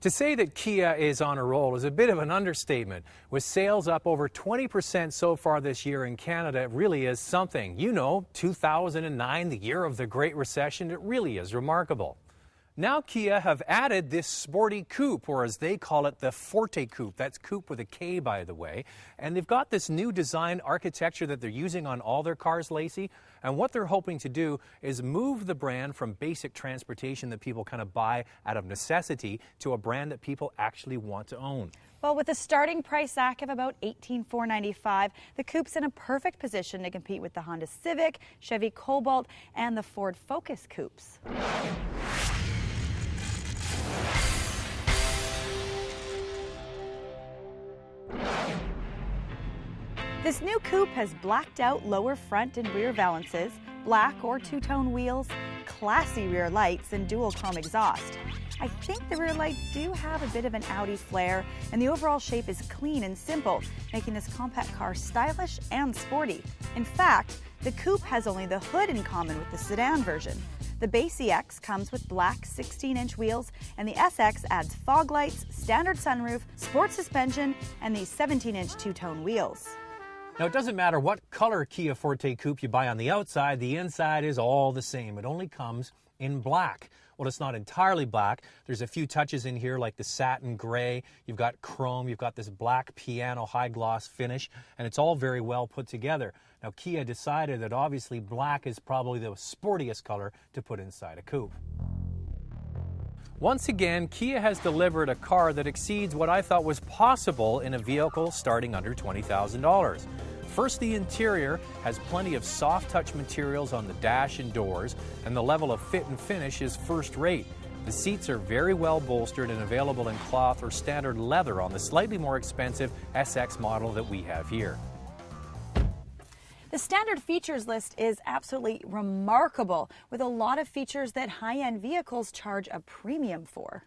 To say that Kia is on a roll is a bit of an understatement. With sales up over 20% so far this year in Canada, it really is something. You know, 2009, the year of the Great Recession, it really is remarkable. Now Kia have added this sporty coupe, or as they call it, the Forte coupe. That's coupe with a K, by the way. And they've got this new design architecture that they're using on all their cars, Lacey. And what they're hoping to do is move the brand from basic transportation that people kind of buy out of necessity to a brand that people actually want to own. Well, with a starting price tag of about $18,495, the coupe's in a perfect position to compete with the Honda Civic, Chevy Cobalt, and the Ford Focus coupes. This new coupe has blacked out lower front and rear valances, black or two-tone wheels, classy rear lights, and dual chrome exhaust. I think the rear lights do have a bit of an Audi flair, and the overall shape is clean and simple, making this compact car stylish and sporty. In fact, the coupe has only the hood in common with the sedan version. The base EX comes with black 16-inch wheels, and the SX adds fog lights, standard sunroof, sport suspension, and these 17-inch two-tone wheels. Now, it doesn't matter what color Kia Forte coupe you buy on the outside, the inside is all the same. It only comes in black. Well, it's not entirely black. There's a few touches in here like the satin gray. You've got chrome. You've got this black piano high gloss finish, and it's all very well put together. Now, Kia decided that obviously black is probably the sportiest color to put inside a coupe. Once again, Kia has delivered a car that exceeds what I thought was possible in a vehicle starting under $20,000. First, the interior has plenty of soft touch materials on the dash and doors, and the level of fit and finish is first rate. The seats are very well bolstered and available in cloth or standard leather on the slightly more expensive SX model that we have here. The standard features list is absolutely remarkable, with a lot of features that high-end vehicles charge a premium for.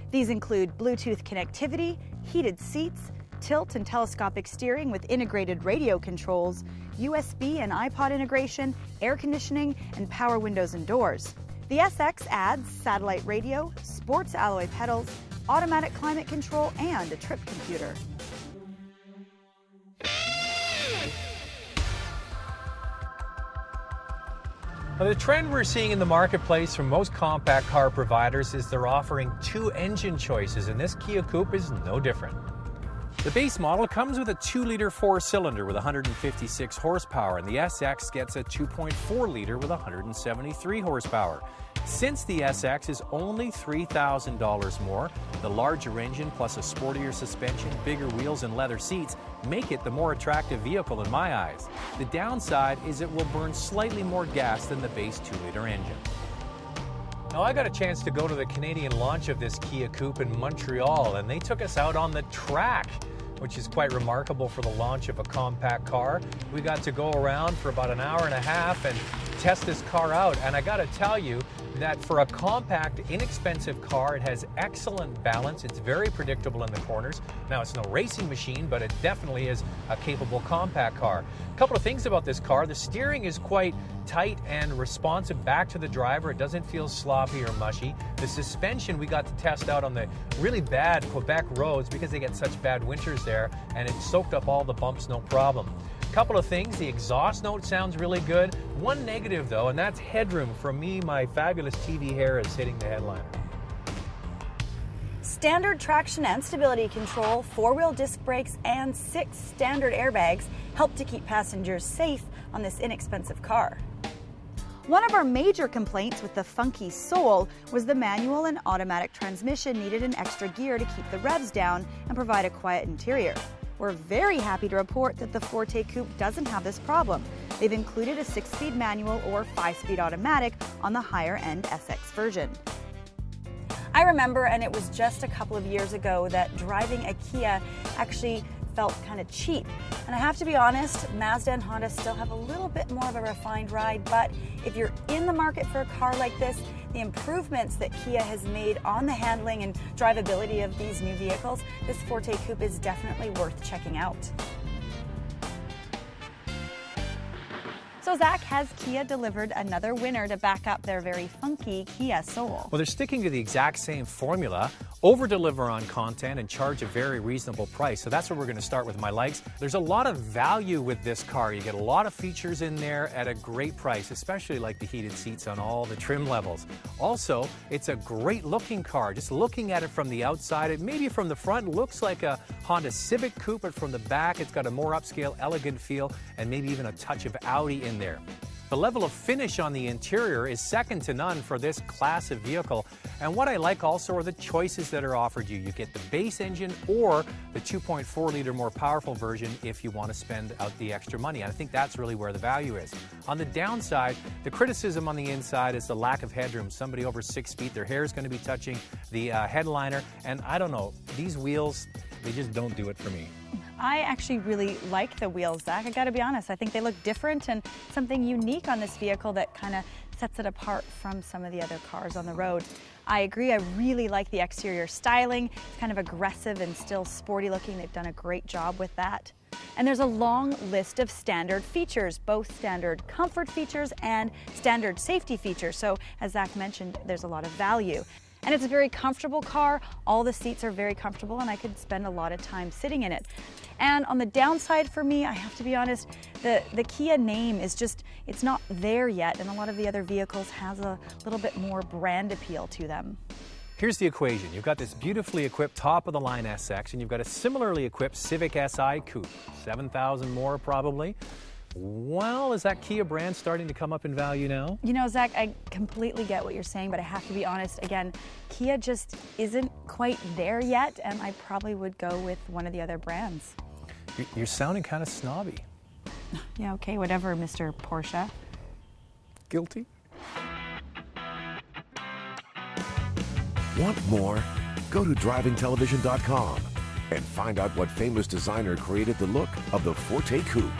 These include Bluetooth connectivity, heated seats, tilt and telescopic steering with integrated radio controls, USB and iPod integration, air conditioning, and power windows and doors. The SX adds satellite radio, sports alloy pedals, automatic climate control, and a trip computer. Now, the trend we're seeing in the marketplace from most compact car providers is they're offering two engine choices, and this Kia Coupe is no different. The base model comes with a 2-liter 4-cylinder with 156 horsepower, and the SX gets a 2.4-liter with 173 horsepower. Since the SX is only $3,000 more, the larger engine plus a sportier suspension, bigger wheels, and leather seats make it the more attractive vehicle in my eyes. The downside is it will burn slightly more gas than the base 2-liter engine. Now, I got a chance to go to the Canadian launch of this Kia Coupe in Montreal, and they took us out on the track, which is quite remarkable for the launch of a compact car. We got to go around for about an hour and a half and test this car out, and I got to tell you that for a compact, inexpensive car, it has excellent balance. It's very predictable in the corners. Now, it's no racing machine, but it definitely is a capable compact car. A couple of things about this car: the steering is quite tight and responsive back to the driver. It doesn't feel sloppy or mushy. The suspension we got to test out on the really bad Quebec roads because they get such bad winters there, and it soaked up all the bumps no problem. Couple of things: the exhaust note sounds really good. One negative though, and that's headroom. For me, my fabulous TV hair is hitting the headliner. Standard traction and stability control, 4-wheel disc brakes, and 6 standard airbags help to keep passengers safe on this inexpensive car. One of our major complaints with the funky Soul was the manual and automatic transmission needed an extra gear to keep the revs down and provide a quiet interior. We're very happy to report that the Forte Coupe doesn't have this problem. They've included a 6-speed manual or 5-speed automatic on the higher-end SX version. I remember, and it was just a couple of years ago, that driving a Kia actually felt kind of cheap. And I have to be honest, Mazda and Honda still have a little bit more of a refined ride, but if you're in the market for a car like this, the improvements that Kia has made on the handling and drivability of these new vehicles, this Forte Coupe is definitely worth checking out. So Zach, has Kia delivered another winner to back up their very funky Kia Soul? Well, they're sticking to the exact same formula, over-deliver on content and charge a very reasonable price. So that's where we're going to start with my likes. There's a lot of value with this car. You get a lot of features in there at a great price, especially like the heated seats on all the trim levels. Also, it's a great looking car. Just looking at it from the outside, it maybe from the front looks like a Honda Civic Coupe, but from the back it's got a more upscale, elegant feel and maybe even a touch of Audi in there. The level of finish on the interior is second to none for this class of vehicle. And what I like also are the choices that are offered you. You get the base engine or the 2.4-liter more powerful version if you want to spend out the extra money. And I think that's really where the value is. On the downside, the criticism on the inside is the lack of headroom. Somebody over 6 feet, their hair is going to be touching the headliner. And I don't know, these wheels, they just don't do it for me. I actually really like the wheels, Zach. I gotta be honest, I think they look different and something unique on this vehicle that kind of sets it apart from some of the other cars on the road. I agree, I really like the exterior styling. It's kind of aggressive and still sporty looking. They've done a great job with that. And there's a long list of standard features, both standard comfort features and standard safety features. So as Zach mentioned, there's a lot of value. And it's a very comfortable car. All the seats are very comfortable and I could spend a lot of time sitting in it. And on the downside for me, I have to be honest, the Kia name is just, it's not there yet, and a lot of the other vehicles has a little bit more brand appeal to them. Here's the equation. You've got this beautifully equipped top-of-the-line SX, and you've got a similarly equipped Civic Si Coupe, 7,000 more probably. Well, is that Kia brand starting to come up in value now? You know, Zach, I completely get what you're saying, but I have to be honest, again, Kia just isn't quite there yet, and I probably would go with one of the other brands. You're sounding kind of snobby. Yeah, okay, whatever, Mr. Porsche. Guilty? Want more? Go to drivingtelevision.com and find out what famous designer created the look of the Forte Coupe.